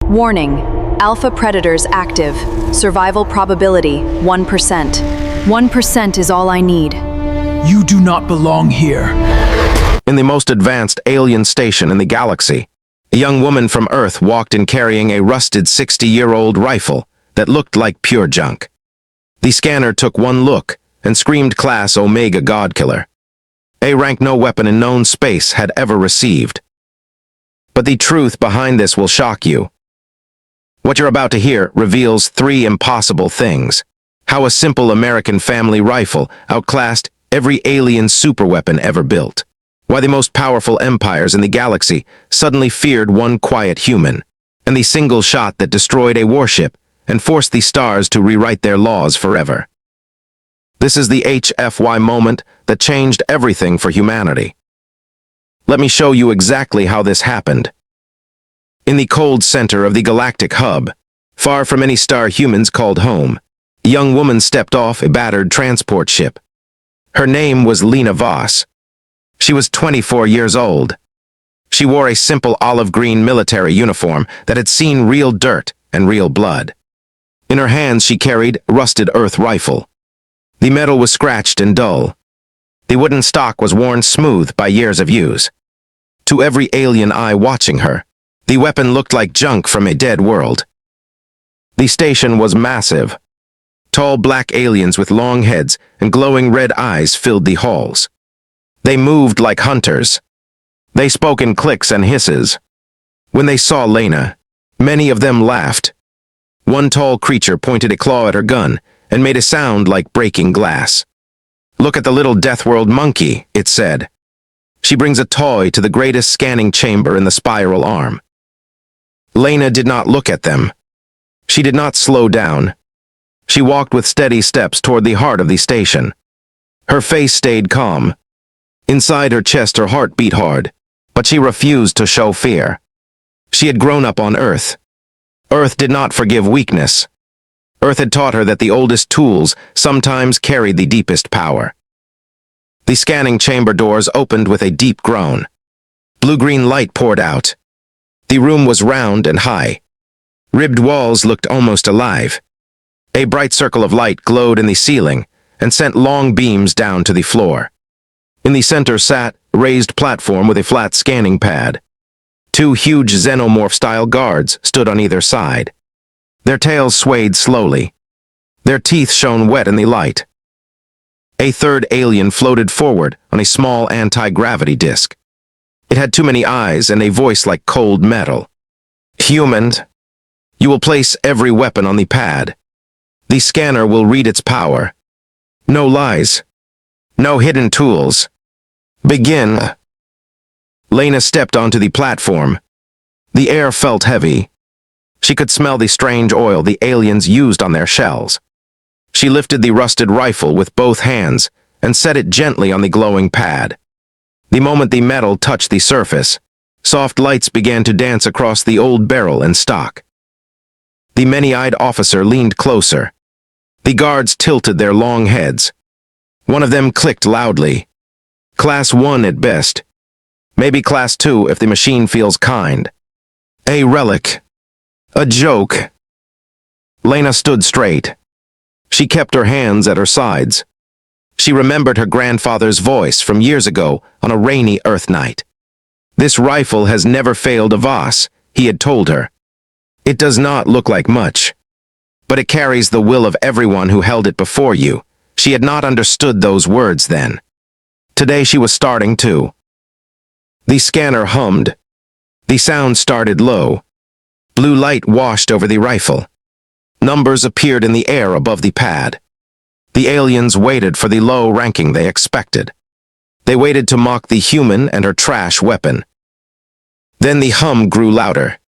Warning, Alpha Predators active. Survival probability, 1%. 1% is all I need. You do not belong here. In the most advanced alien station in the galaxy, a young woman from Earth walked in carrying a rusted 60-year-old rifle that looked like pure junk. The scanner took one look and screamed Class Omega Godkiller. A rank no weapon in known space had ever received. But the truth behind this will shock you. What you're about to hear reveals three impossible things. How a simple American family rifle outclassed every alien superweapon ever built. Why the most powerful empires in the galaxy suddenly feared one quiet human, and the single shot that destroyed a warship and forced the stars to rewrite their laws forever. This is the HFY moment that changed everything for humanity. Let me show you exactly how this happened. In the cold center of the galactic hub, far from any star humans called home, a young woman stepped off a battered transport ship. Her name was Lena Voss. She was 24 years old. She wore a simple olive-green military uniform that had seen real dirt and real blood. In her hands she carried a rusted earth rifle. The metal was scratched and dull. The wooden stock was worn smooth by years of use. To every alien eye watching her, the weapon looked like junk from a dead world. The station was massive. Tall black aliens with long heads and glowing red eyes filled the halls. They moved like hunters. They spoke in clicks and hisses. When they saw Lena, many of them laughed. One tall creature pointed a claw at her gun and made a sound like breaking glass. "Look at the little Deathworld monkey," it said. "She brings a toy to the greatest scanning chamber in the spiral arm." Lena did not look at them. She did not slow down. She walked with steady steps toward the heart of the station. Her face stayed calm. Inside her chest her heart beat hard, but she refused to show fear. She had grown up on Earth. Earth did not forgive weakness. Earth had taught her that the oldest tools sometimes carried the deepest power. The scanning chamber doors opened with a deep groan. Blue-green light poured out. The room was round and high. Ribbed walls looked almost alive. A bright circle of light glowed in the ceiling and sent long beams down to the floor. In the center sat a raised platform with a flat scanning pad. Two huge xenomorph-style guards stood on either side. Their tails swayed slowly. Their teeth shone wet in the light. A third alien floated forward on a small anti-gravity disc. It had too many eyes and a voice like cold metal. "Human, you will place every weapon on the pad. The scanner will read its power. No lies. No hidden tools. Begin." Lena stepped onto the platform. The air felt heavy. She could smell the strange oil the aliens used on their shells. She lifted the rusted rifle with both hands and set it gently on the glowing pad. The moment the metal touched the surface, soft lights began to dance across the old barrel and stock. The many-eyed officer leaned closer. The guards tilted their long heads. One of them clicked loudly. "Class 1 at best. Maybe Class 2 if the machine feels kind. A relic. A joke." Lena stood straight. She kept her hands at her sides. She remembered her grandfather's voice from years ago on a rainy Earth night. "This rifle has never failed a Voss," he had told her. "It does not look like much, but it carries the will of everyone who held it before you." She had not understood those words then. Today she was starting to. The scanner hummed. The sound started low. Blue light washed over the rifle. Numbers appeared in the air above the pad. The aliens waited for the low ranking they expected. They waited to mock the human and her trash weapon. Then the hum grew louder.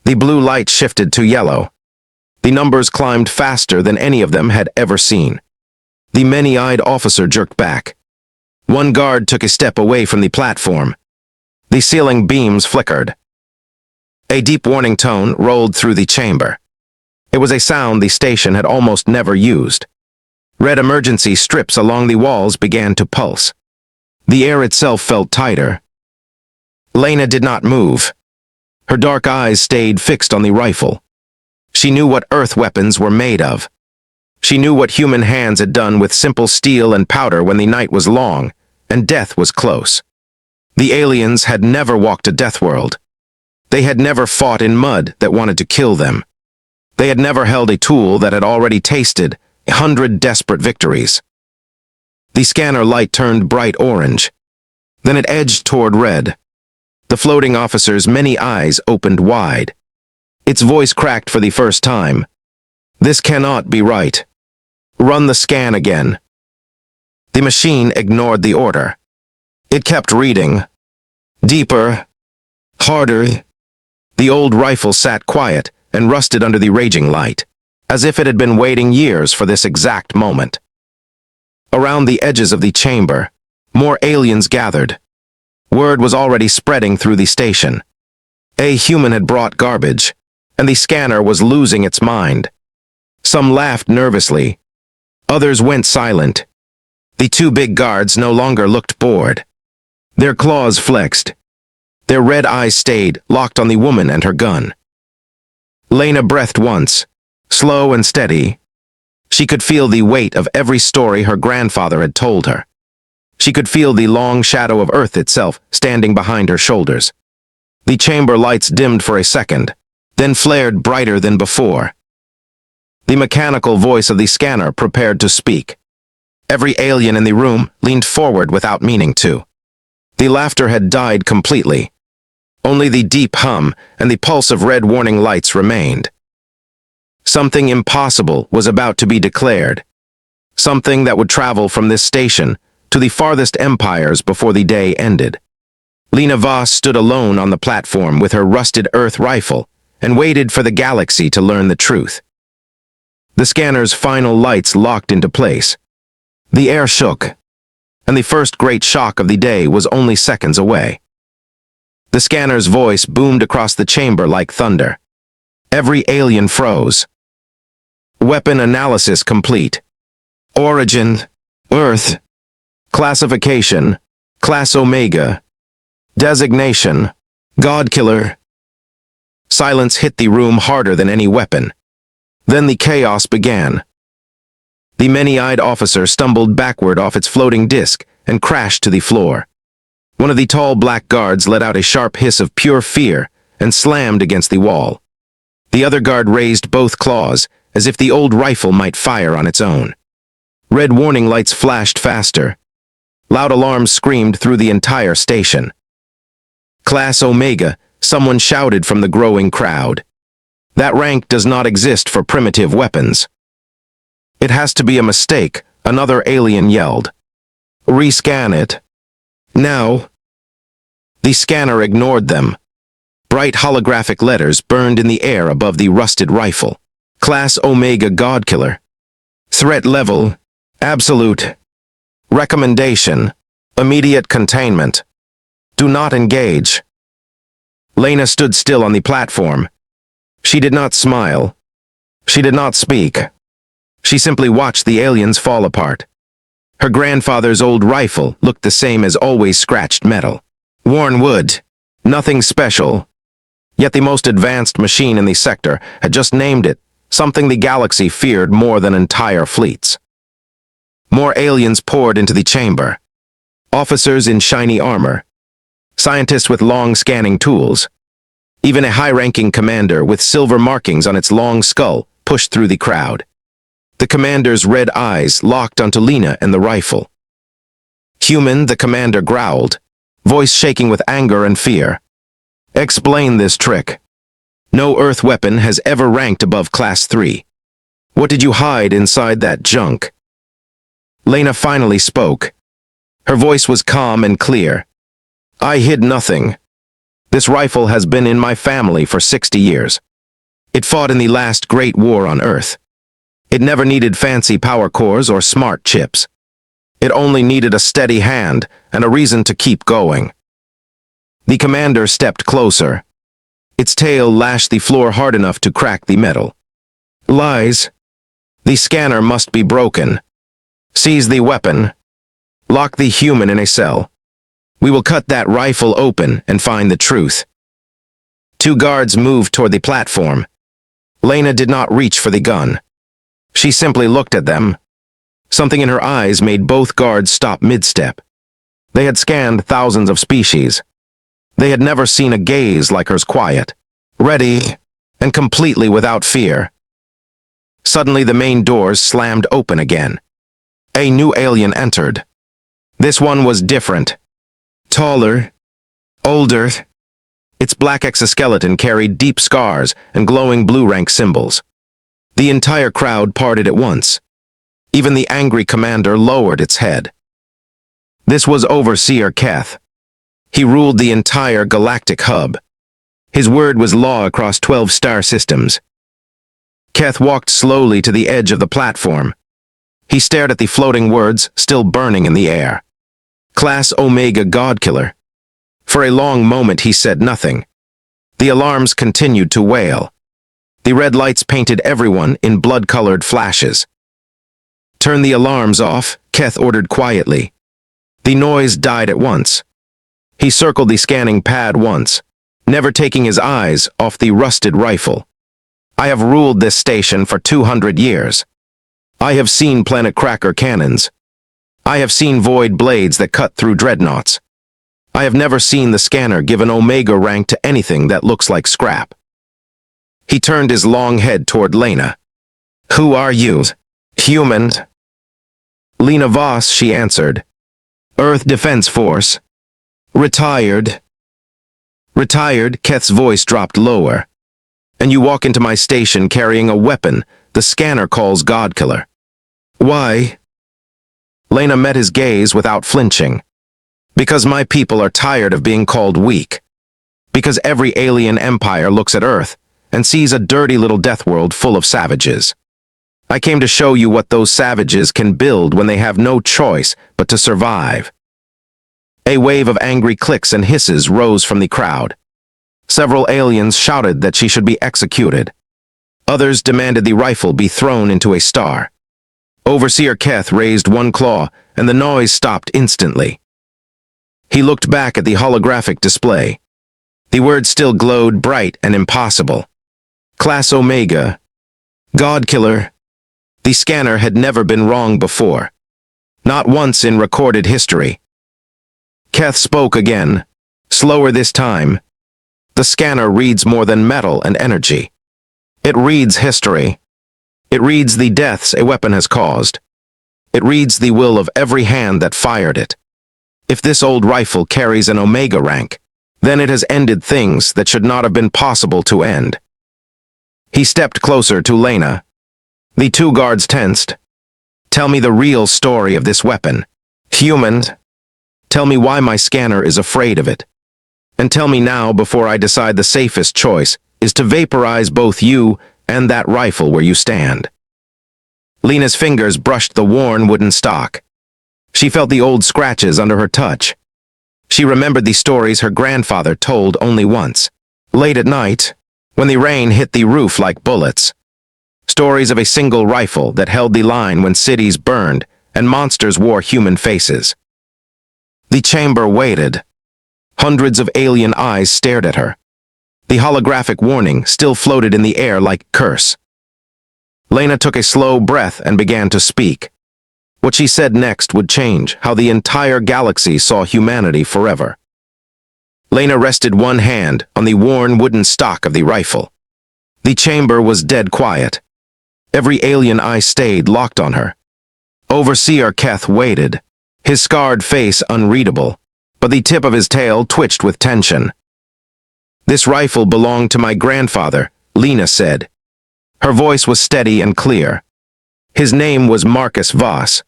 The blue light shifted to yellow. The numbers climbed faster than any of them had ever seen. The many-eyed officer jerked back. One guard took a step away from the platform. The ceiling beams flickered. A deep warning tone rolled through the chamber. It was a sound the station had almost never used. Red emergency strips along the walls began to pulse. The air itself felt tighter. Lena did not move. Her dark eyes stayed fixed on the rifle. She knew what Earth weapons were made of. She knew what human hands had done with simple steel and powder when the night was long and death was close. The aliens had never walked a Deathworld. They had never fought in mud that wanted to kill them. They had never held a tool that had already tasted 100 desperate victories. The scanner light turned bright orange. Then it edged toward red. The floating officer's many eyes opened wide. Its voice cracked for the first time. "This cannot be right. Run the scan again." The machine ignored the order. It kept reading. Deeper. Harder. The old rifle sat quiet and rusted under the raging light, as if it had been waiting years for this exact moment. Around the edges of the chamber, more aliens gathered. Word was already spreading through the station. A human had brought garbage, and the scanner was losing its mind. Some laughed nervously. Others went silent. The two big guards no longer looked bored. Their claws flexed. Their red eyes stayed locked on the woman and her gun. Lena breathed once, slow and steady. She could feel the weight of every story her grandfather had told her. She could feel the long shadow of Earth itself standing behind her shoulders. The chamber lights dimmed for a second, then flared brighter than before. The mechanical voice of the scanner prepared to speak. Every alien in the room leaned forward without meaning to. The laughter had died completely. Only the deep hum and the pulse of red warning lights remained. Something impossible was about to be declared. Something that would travel from this station to the farthest empires before the day ended. Lena Voss stood alone on the platform with her rusted Earth rifle and waited for the galaxy to learn the truth. The scanner's final lights locked into place. The air shook, and the first great shock of the day was only seconds away. The scanner's voice boomed across the chamber like thunder. Every alien froze. Weapon analysis complete. Origin, Earth. Classification, Class Omega. Designation, Godkiller. Silence hit the room harder than any weapon. Then the chaos began. The many-eyed officer stumbled backward off its floating disc and crashed to the floor. One of the tall black guards let out a sharp hiss of pure fear and slammed against the wall. The other guard raised both claws, as if the old rifle might fire on its own. Red warning lights flashed faster. Loud alarms screamed through the entire station. "Class Omega," someone shouted from the growing crowd. "That rank does not exist for primitive weapons." "It has to be a mistake," another alien yelled. "Rescan it. Now." The scanner ignored them. Bright holographic letters burned in the air above the rusted rifle. Class Omega Godkiller. Threat level, absolute. Recommendation, immediate containment. Do not engage. Lena stood still on the platform. She did not smile. She did not speak. She simply watched the aliens fall apart. Her grandfather's old rifle looked the same as always scratched metal. Worn wood. Nothing special. Yet the most advanced machine in the sector had just named it, something the galaxy feared more than entire fleets. More aliens poured into the chamber. Officers in shiny armor. Scientists with long scanning tools. Even a high-ranking commander with silver markings on its long skull pushed through the crowd. The commander's red eyes locked onto Lena and the rifle. "Human," the commander growled, voice shaking with anger and fear. "Explain this trick. No Earth weapon has ever ranked above Class 3. What did you hide inside that junk?" Lena finally spoke. Her voice was calm and clear. "I hid nothing. This rifle has been in my family for 60 years. It fought in the last great war on Earth. It never needed fancy power cores or smart chips. It only needed a steady hand and a reason to keep going." The commander stepped closer. Its tail lashed the floor hard enough to crack the metal. "Lies. The scanner must be broken. Seize the weapon. Lock the human in a cell. We will cut that rifle open and find the truth." Two guards moved toward the platform. Lena did not reach for the gun. She simply looked at them. Something in her eyes made both guards stop mid-step. They had scanned thousands of species. They had never seen a gaze like hers, quiet, ready, and completely without fear. Suddenly the main doors slammed open again. A new alien entered. This one was different. Taller, older. Its black exoskeleton carried deep scars and glowing blue rank symbols. The entire crowd parted at once. Even the angry commander lowered its head. This was Overseer Keth. He ruled the entire galactic hub. His word was law across 12 star systems. Keth walked slowly to the edge of the platform. He stared at the floating words still burning in the air. Class Omega Godkiller. For a long moment he said nothing. The alarms continued to wail. The red lights painted everyone in blood-colored flashes. Turn the alarms off, Keth ordered quietly. The noise died at once. He circled the scanning pad once, never taking his eyes off the rusted rifle. I have ruled this station for 200 years. I have seen planet cracker cannons. I have seen void blades that cut through dreadnoughts. I have never seen the scanner give an Omega rank to anything that looks like scrap. He turned his long head toward Lena. Who are you? Human? Lena Voss, she answered. Earth Defense Force. Retired. Retired, Keth's voice dropped lower. And you walk into my station carrying a weapon the scanner calls Godkiller. Why? Lena met his gaze without flinching. Because my people are tired of being called weak. Because every alien empire looks at Earth and sees a dirty little Deathworld full of savages. I came to show you what those savages can build when they have no choice but to survive. A wave of angry clicks and hisses rose from the crowd. Several aliens shouted that she should be executed. Others demanded the rifle be thrown into a star. Overseer Keth raised one claw, and the noise stopped instantly. He looked back at the holographic display. The words still glowed bright and impossible. Class Omega Godkiller. The scanner had never been wrong before. Not once in recorded history. Keth spoke again, slower this time. The scanner reads more than metal and energy. It reads history. It reads the deaths a weapon has caused. It reads the will of every hand that fired it. If this old rifle carries an Omega rank, then it has ended things that should not have been possible to end. He stepped closer to Lena. The two guards tensed. Tell me the real story of this weapon. Human. Tell me why my scanner is afraid of it. And tell me now before I decide the safest choice is to vaporize both you and that rifle where you stand. Lena's fingers brushed the worn wooden stock. She felt the old scratches under her touch. She remembered the stories her grandfather told only once. Late at night, when the rain hit the roof like bullets. Stories of a single rifle that held the line when cities burned and monsters wore human faces. The chamber waited. Hundreds of alien eyes stared at her. The holographic warning still floated in the air like curse. Lena took a slow breath and began to speak. What she said next would change how the entire galaxy saw humanity forever. Lena rested one hand on the worn wooden stock of the rifle. The chamber was dead quiet. Every alien eye stayed locked on her. Overseer Keth waited, his scarred face unreadable, but the tip of his tail twitched with tension. This rifle belonged to my grandfather, Lena said. Her voice was steady and clear. His name was Marcus Voss.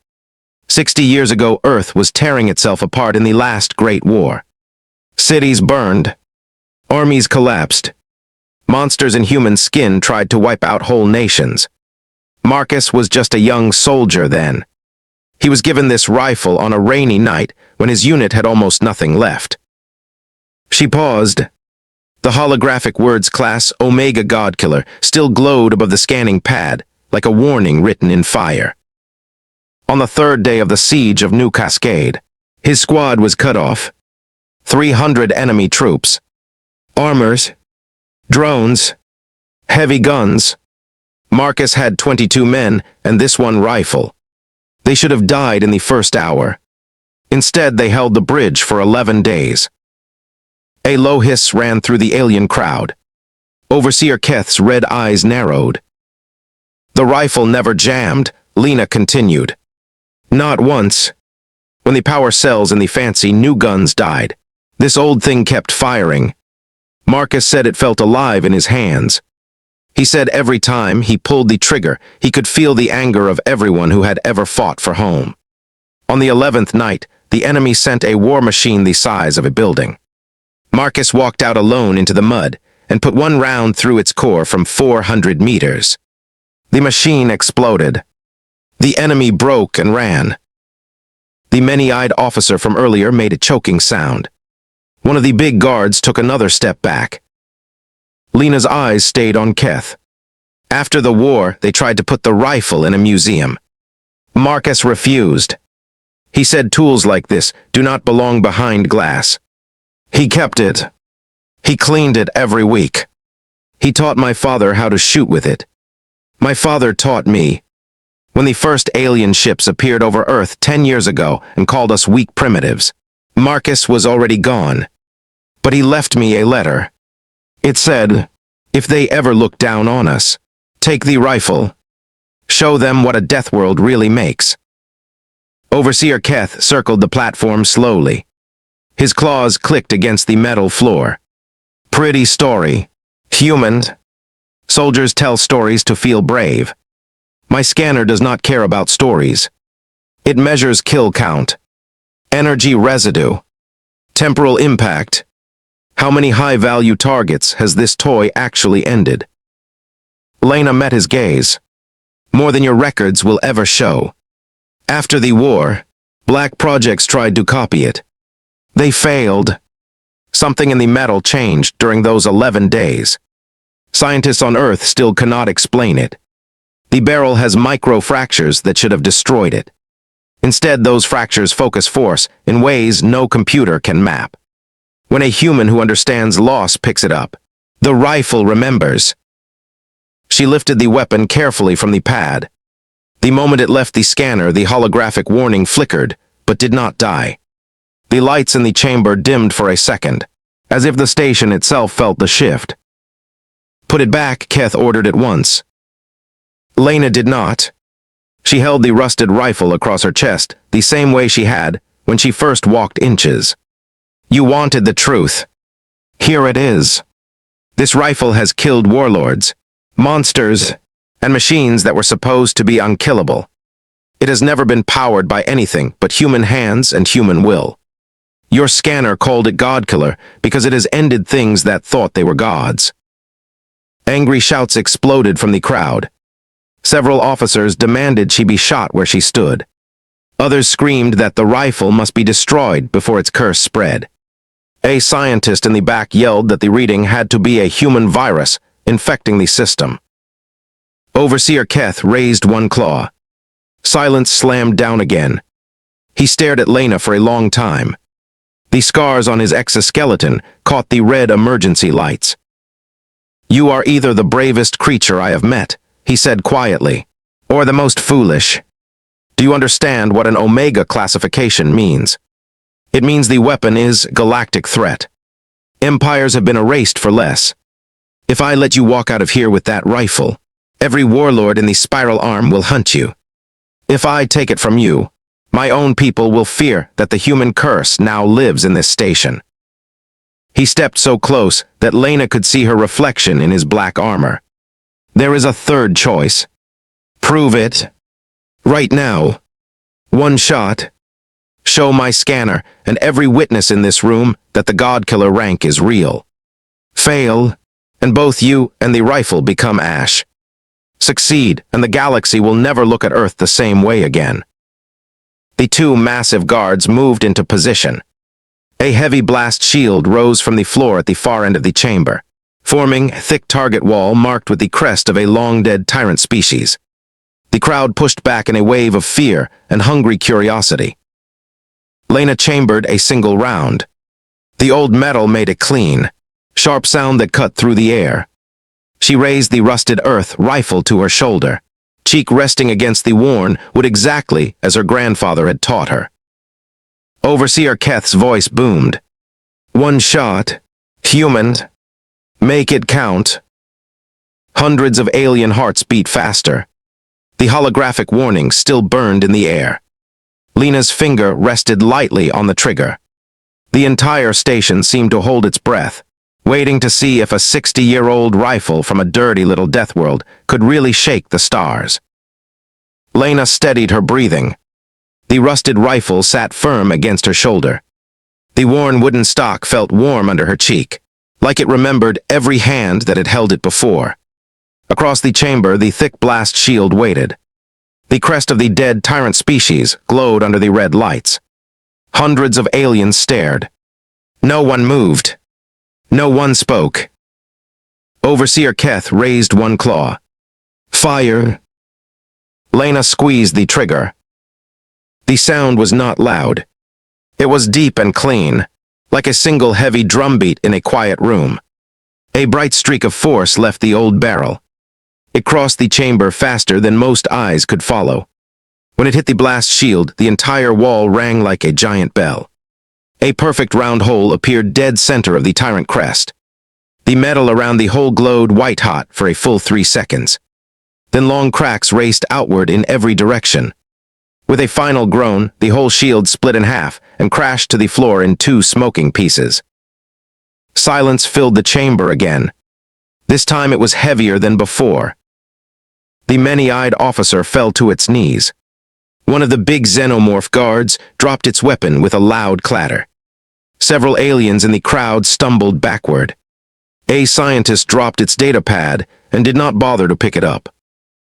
60 years ago, Earth was tearing itself apart in the last Great War. Cities burned. Armies collapsed. Monsters in human skin tried to wipe out whole nations. Marcus was just a young soldier then. He was given this rifle on a rainy night when his unit had almost nothing left. She paused. The holographic words Class Omega Godkiller still glowed above the scanning pad, like a warning written in fire. On the third day of the siege of New Cascade, his squad was cut off. 300 enemy troops. Armors, Drones. Heavy guns. Marcus had 22 men and this one rifle. They should have died in the first hour. Instead, they held the bridge for 11 days. A low hiss ran through the alien crowd. Overseer Keth's red eyes narrowed. The rifle never jammed, Lena continued. Not once. When the power cells in the fancy new guns died, this old thing kept firing. Marcus said it felt alive in his hands. He said every time he pulled the trigger, he could feel the anger of everyone who had ever fought for home. On the 11th night, the enemy sent a war machine the size of a building. Marcus walked out alone into the mud and put one round through its core from 400 meters. The machine exploded. The enemy broke and ran. The many-eyed officer from earlier made a choking sound. One of the big guards took another step back. Lena's eyes stayed on Keth. After the war, they tried to put the rifle in a museum. Marcus refused. He said tools like this do not belong behind glass. He kept it. He cleaned it every week. He taught my father how to shoot with it. My father taught me. When the first alien ships appeared over Earth 10 years ago and called us weak primitives, Marcus was already gone. But he left me a letter. It said, if they ever look down on us, take the rifle. Show them what a Deathworld really makes. Overseer Keth circled the platform slowly. His claws clicked against the metal floor. Pretty story. Human. Soldiers tell stories to feel brave. My scanner does not care about stories. It measures kill count, energy residue, temporal impact. How many high-value targets has this toy actually ended? Lena met his gaze. More than your records will ever show. After the war, black projects tried to copy it. They failed. Something in the metal changed during those 11 days. Scientists on Earth still cannot explain it. The barrel has micro-fractures that should have destroyed it. Instead, those fractures focus force in ways no computer can map. When a human who understands loss picks it up, the rifle remembers. She lifted the weapon carefully from the pad. The moment it left the scanner, the holographic warning flickered, but did not die. The lights in the chamber dimmed for a second, as if the station itself felt the shift. Put it back, Keth ordered at once. Lena did not. She held the rusted rifle across her chest, the same way she had when she first walked inches. You wanted the truth. Here it is. This rifle has killed warlords, monsters, and machines that were supposed to be unkillable. It has never been powered by anything but human hands and human will. Your scanner called it Godkiller because it has ended things that thought they were gods. Angry shouts exploded from the crowd. Several officers demanded she be shot where she stood. Others screamed that the rifle must be destroyed before its curse spread. A scientist in the back yelled that the reading had to be a human virus infecting the system. Overseer Keth raised one claw. Silence slammed down again. He stared at Lena for a long time. The scars on his exoskeleton caught the red emergency lights. You are either the bravest creature I have met, he said quietly, or the most foolish. Do you understand what an Omega classification means? It means the weapon is galactic threat. Empires have been erased for less. If I let you walk out of here with that rifle, every warlord in the spiral arm will hunt you. If I take it from you, my own people will fear that the human curse now lives in this station. He stepped so close that Lena could see her reflection in his black armor. There is a third choice. Prove it. Right now. One shot. Show my scanner and every witness in this room that the Godkiller rank is real. Fail, and both you and the rifle become ash. Succeed, and the galaxy will never look at Earth the same way again. The two massive guards moved into position. A heavy blast shield rose from the floor at the far end of the chamber, forming a thick target wall marked with the crest of a long-dead tyrant species. The crowd pushed back in a wave of fear and hungry curiosity. Lena chambered a single round. The old metal made it clean, sharp sound that cut through the air. She raised the rusted earth rifle to her shoulder, cheek resting against the worn wood exactly as her grandfather had taught her. Overseer Keth's voice boomed. "One shot. Human. Make it count." Hundreds of alien hearts beat faster. The holographic warning still burned in the air. Lena's finger rested lightly on the trigger. The entire station seemed to hold its breath, waiting to see if a 60-year-old rifle from a dirty little Deathworld could really shake the stars. Lena steadied her breathing. The rusted rifle sat firm against her shoulder. The worn wooden stock felt warm under her cheek, like it remembered every hand that had held it before. Across the chamber, the thick blast shield waited. The crest of the dead tyrant species glowed under the red lights. Hundreds of aliens stared. No one moved. No one spoke. Overseer Keth raised one claw. "Fire!" Lena squeezed the trigger. The sound was not loud. It was deep and clean, like a single heavy drumbeat in a quiet room. A bright streak of force left the old barrel. It crossed the chamber faster than most eyes could follow. When it hit the blast shield, the entire wall rang like a giant bell. A perfect round hole appeared dead center of the tyrant crest. The metal around the hole glowed white-hot for a full 3 seconds. Then long cracks raced outward in every direction. With a final groan, the whole shield split in half and crashed to the floor in 2 smoking pieces. Silence filled the chamber again. This time it was heavier than before. The many-eyed officer fell to its knees. One of the big xenomorph guards dropped its weapon with a loud clatter. Several aliens in the crowd stumbled backward. A scientist dropped its data pad and did not bother to pick it up.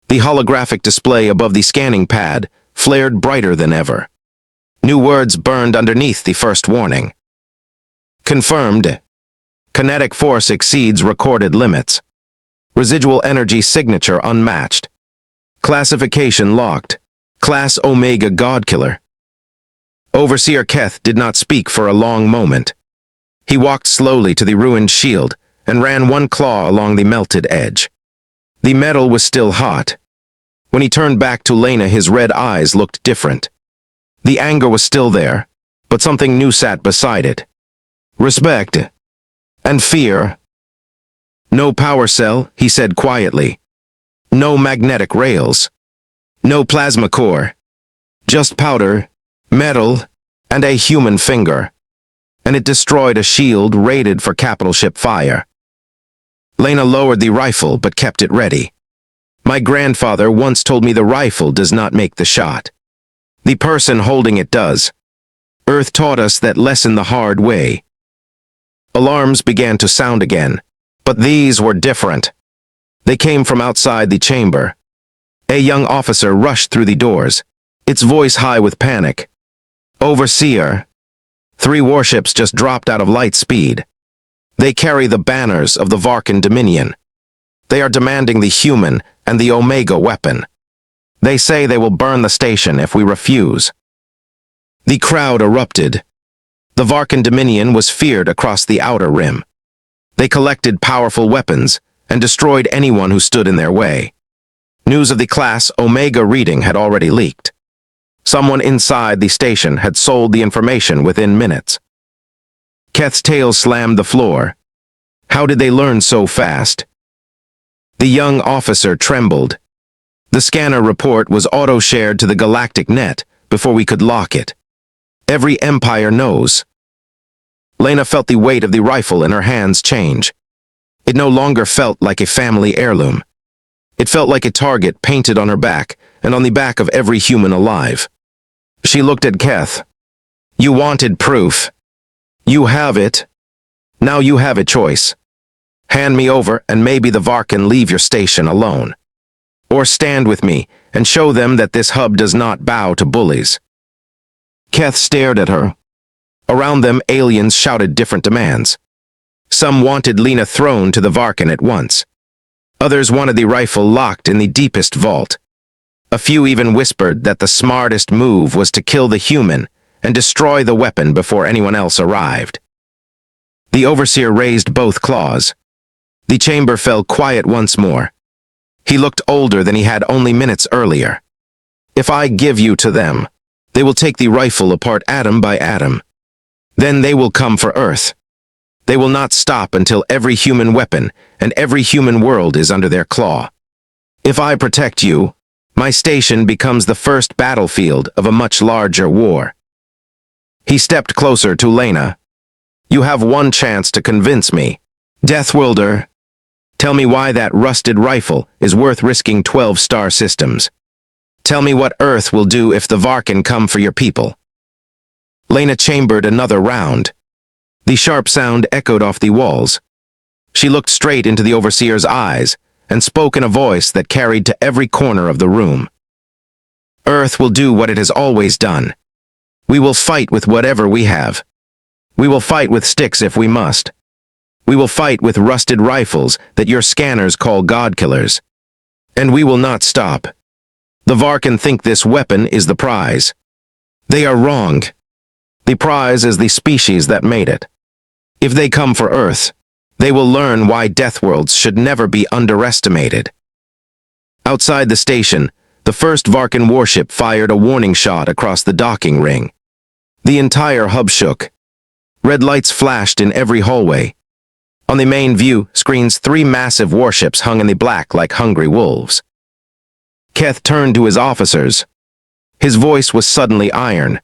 The holographic display above the scanning pad flared brighter than ever. New words burned underneath the first warning. Confirmed. Kinetic force exceeds recorded limits. Residual energy signature unmatched. Classification locked. Class Omega Godkiller. Overseer Keth did not speak for a long moment. He walked slowly to the ruined shield and ran one claw along the melted edge. The metal was still hot. When he turned back to Lena, his red eyes looked different. The anger was still there, but something new sat beside it. Respect. And fear. "No power cell," he said quietly. "No magnetic rails. No plasma core. Just powder, metal, and a human finger." And it destroyed a shield rated for capital ship fire. Lena lowered the rifle but kept it ready. "My grandfather once told me the rifle does not make the shot. The person holding it does. Earth taught us that lesson the hard way." Alarms began to sound again, but these were different. They came from outside the chamber. A young officer rushed through the doors, its voice high with panic. "Overseer, 3 warships just dropped out of light speed. They carry the banners of the Varkan Dominion. They are demanding the human and the Omega weapon. They say they will burn the station if we refuse." The crowd erupted. The Varkan Dominion was feared across the outer rim. They collected powerful weapons and destroyed anyone who stood in their way. News of the Class Omega reading had already leaked. Someone inside the station had sold the information within minutes. Keth's tail slammed the floor. How did they learn so fast? The young officer trembled. The scanner report was auto-shared to the galactic net before we could lock it. Every empire knows. Lena felt the weight of the rifle in her hands change. It no longer felt like a family heirloom. It felt like a target painted on her back and on the back of every human alive. She looked at Keth. "You wanted proof. You have it. Now you have a choice. Hand me over and maybe the Varkan leave your station alone. Or stand with me and show them that this hub does not bow to bullies." Keth stared at her. Around them, aliens shouted different demands. Some wanted Lena thrown to the Varkan at once. Others wanted the rifle locked in the deepest vault. A few even whispered that the smartest move was to kill the human and destroy the weapon before anyone else arrived. The overseer raised both claws. The chamber fell quiet once more. He looked older than he had only minutes earlier. If I give you to them, they will take the rifle apart atom by atom. Then they will come for Earth. They will not stop until every human weapon and every human world is under their claw. If I protect you, my station becomes the first battlefield of a much larger war. He stepped closer to Lena. You have one chance to convince me. Deathworlder, tell me why that rusted rifle is worth risking 12 star systems. Tell me what Earth will do if the Varkin come for your people. Lena chambered another round. The sharp sound echoed off the walls. She looked straight into the overseer's eyes and spoke in a voice that carried to every corner of the room. Earth will do what it has always done. We will fight with whatever we have. We will fight with sticks if we must. We will fight with rusted rifles that your scanners call Godkillers. And we will not stop. The Varkin think this weapon is the prize. They are wrong. The prize is the species that made it. If they come for Earth, they will learn why Deathworlds should never be underestimated. Outside the station, the first Varkin warship fired a warning shot across the docking ring. The entire hub shook. Red lights flashed in every hallway. On the main view screens, 3 massive warships hung in the black like hungry wolves. Keth turned to his officers. His voice was suddenly iron.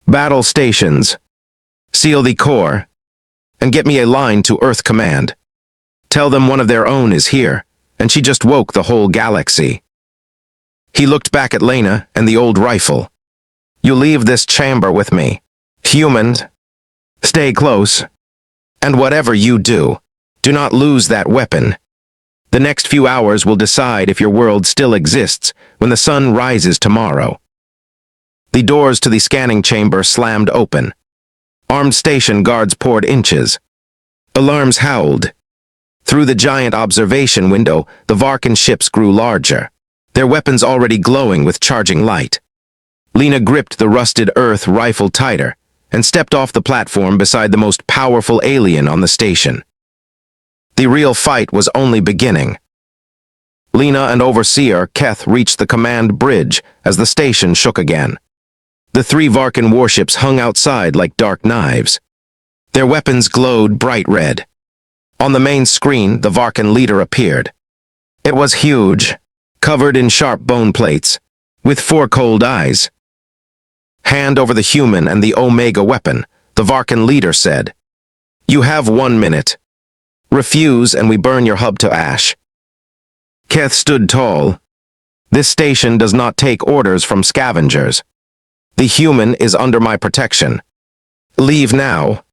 Battle stations. Seal the core. And get me a line to Earth Command. Tell them one of their own is here, and she just woke the whole galaxy. He looked back at Lena and the old rifle. You leave this chamber with me. Humans, stay close. And whatever you do, do not lose that weapon. The next few hours will decide if your world still exists when the sun rises tomorrow. The doors to the scanning chamber slammed open. Armed station guards poured inches. Alarms howled. Through the giant observation window, the Varkin ships grew larger, their weapons already glowing with charging light. Lena gripped the rusted Earth rifle tighter and stepped off the platform beside the most powerful alien on the station. The real fight was only beginning. Lena and Overseer Keth reached the command bridge as the station shook again. The 3 Varkin warships hung outside like dark knives. Their weapons glowed bright red. On the main screen, the Varkin leader appeared. It was huge, covered in sharp bone plates, with 4 cold eyes. Hand over the human and the Omega weapon, the Varkin leader said. You have 1 minute. Refuse and we burn your hub to ash. Keth stood tall. This station does not take orders from scavengers. The human is under my protection. Leave now.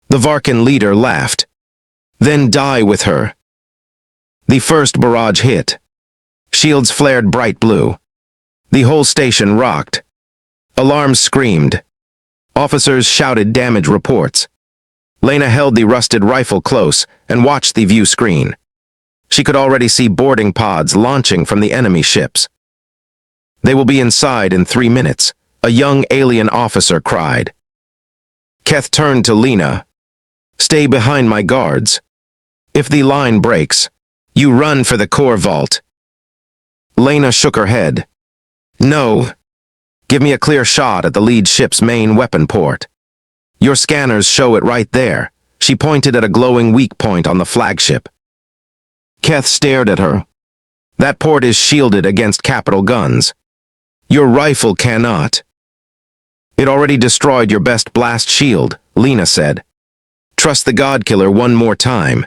The Varkin leader laughed. Then die with her. The first barrage hit. Shields flared bright blue. The whole station rocked. Alarms screamed. Officers shouted damage reports. Lena held the rusted rifle close and watched the view screen. She could already see boarding pods launching from the enemy ships. They will be inside in 3 minutes, a young alien officer cried. Keth turned to Lena. Stay behind my guards. If the line breaks, you run for the core vault. Lena shook her head. No. Give me a clear shot at the lead ship's main weapon port. Your scanners show it right there. She pointed at a glowing weak point on the flagship. Keth stared at her. That port is shielded against capital guns. Your rifle cannot. It already destroyed your best blast shield, Lena said. Trust the Godkiller one more time.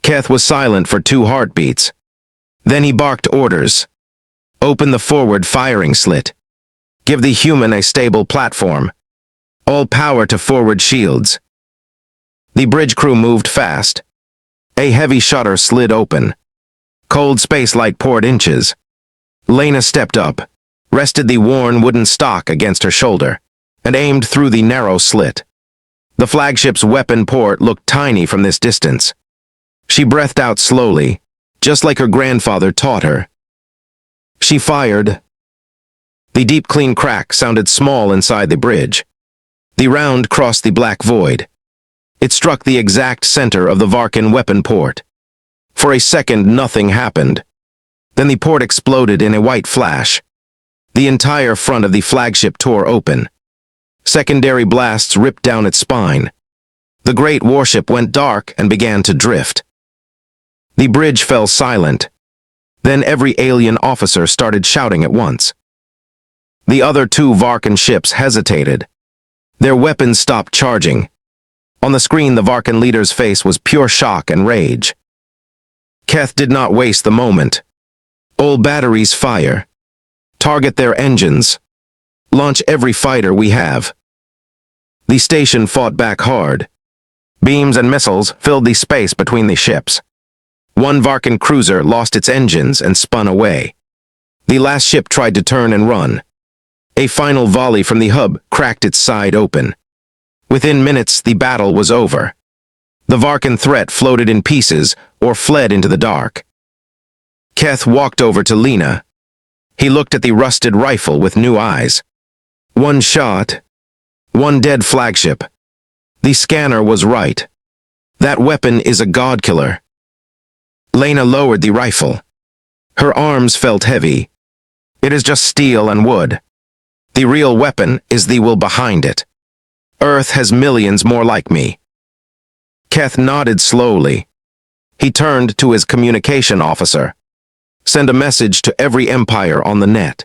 Keth was silent for 2 heartbeats. Then he barked orders. Open the forward firing slit. Give the human a stable platform. All power to forward shields. The bridge crew moved fast. A heavy shutter slid open. Cold space light poured inches. Lena stepped up, rested the worn wooden stock against her shoulder, and aimed through the narrow slit. The flagship's weapon port looked tiny from this distance. She breathed out slowly, just like her grandfather taught her. She fired. The deep clean crack sounded small inside the bridge. The round crossed the black void. It struck the exact center of the Varkan weapon port. For a second, nothing happened. Then the port exploded in a white flash. The entire front of the flagship tore open. Secondary blasts ripped down its spine. The great warship went dark and began to drift. The bridge fell silent. Then every alien officer started shouting at once. The other two Varkan ships hesitated. Their weapons stopped charging. On the screen, the Varkan leader's face was pure shock and rage. Keth did not waste the moment. All batteries fire. Target their engines. Launch every fighter we have. The station fought back hard. Beams and missiles filled the space between the ships. One Varkan cruiser lost its engines and spun away. The last ship tried to turn and run. A final volley from the hub cracked its side open. Within minutes, the battle was over. The Varkan threat floated in pieces or fled into the dark. Keth walked over to Lena. He looked at the rusted rifle with new eyes. One shot. One dead flagship. The scanner was right. That weapon is a Godkiller. Lena lowered the rifle. Her arms felt heavy. It is just steel and wood. The real weapon is the will behind it. Earth has millions more like me. Keth nodded slowly. He turned to his communication officer. Send a message to every empire on the net.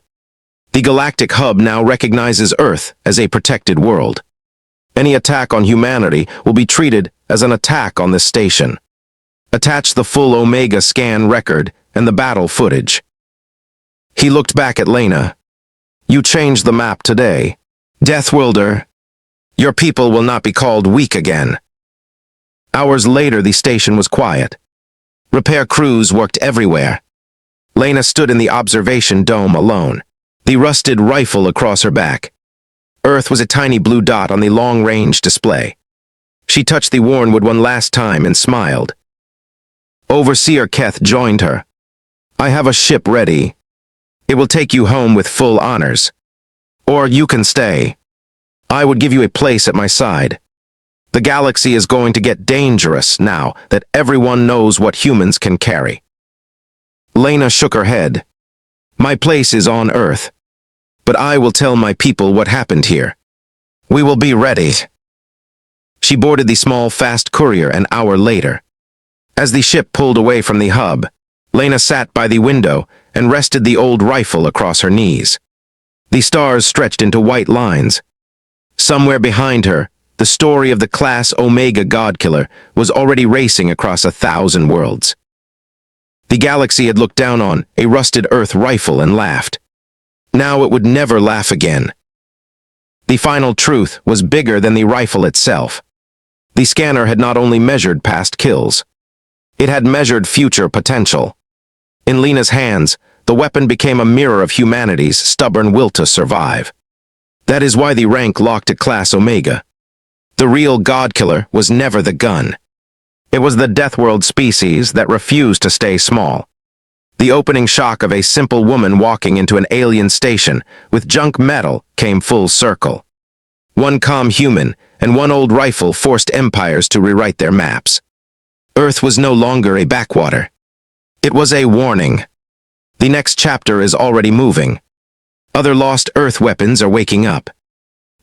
The galactic hub now recognizes Earth as a protected world. Any attack on humanity will be treated as an attack on this station. Attach the full Omega scan record and the battle footage. He looked back at Lena. You changed the map today. Deathworlder, your people will not be called weak again. Hours later, the station was quiet. Repair crews worked everywhere. Lena stood in the observation dome alone, the rusted rifle across her back. Earth was a tiny blue dot on the long-range display. She touched the worn wood one last time and smiled. Overseer Keth joined her. I have a ship ready. It will take you home with full honors. Or you can stay. I would give you a place at my side. The galaxy is going to get dangerous now that everyone knows what humans can carry. Lena shook her head. My place is on Earth. But I will tell my people what happened here. We will be ready. She boarded the small, fast courier an hour later. As the ship pulled away from the hub, Lena sat by the window and rested the old rifle across her knees. The stars stretched into white lines. Somewhere behind her, the story of the Class Omega Godkiller was already racing across 1,000 worlds. The galaxy had looked down on a rusted Earth rifle and laughed. Now it would never laugh again. The final truth was bigger than the rifle itself. The scanner had not only measured past kills, it had measured future potential. In Lena's hands, the weapon became a mirror of humanity's stubborn will to survive. That is why the rank locked at Class Omega. The real Godkiller was never the gun. It was the Deathworld species that refused to stay small. The opening shock of a simple woman walking into an alien station with junk metal came full circle. One calm human and one old rifle forced empires to rewrite their maps. Earth was no longer a backwater. It was a warning. The next chapter is already moving. Other lost Earth weapons are waking up.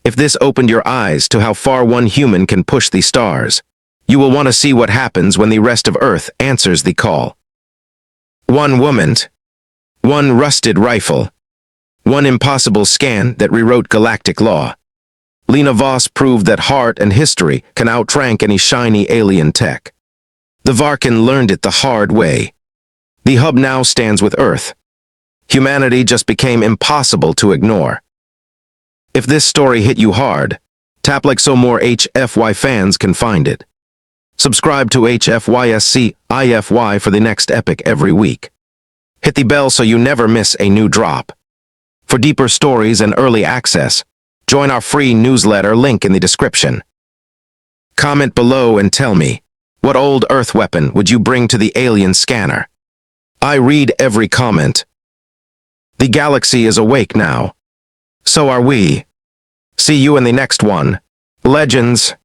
If this opened your eyes to how far one human can push the stars, you will want to see what happens when the rest of Earth answers the call. One woman, one rusted rifle, one impossible scan that rewrote galactic law. Lena Voss proved that heart and history can outrank any shiny alien tech. The Varkan learned it the hard way. The hub now stands with Earth. Humanity just became impossible to ignore. If this story hit you hard, tap like so more HFY fans can find it. Subscribe to HFY Sci-Fi for the next epic every week. Hit the bell so you never miss a new drop. For deeper stories and early access, join our free newsletter link in the description. Comment below and tell me, what old Earth weapon would you bring to the alien scanner? I read every comment. The galaxy is awake now. So are we. See you in the next one. Legends.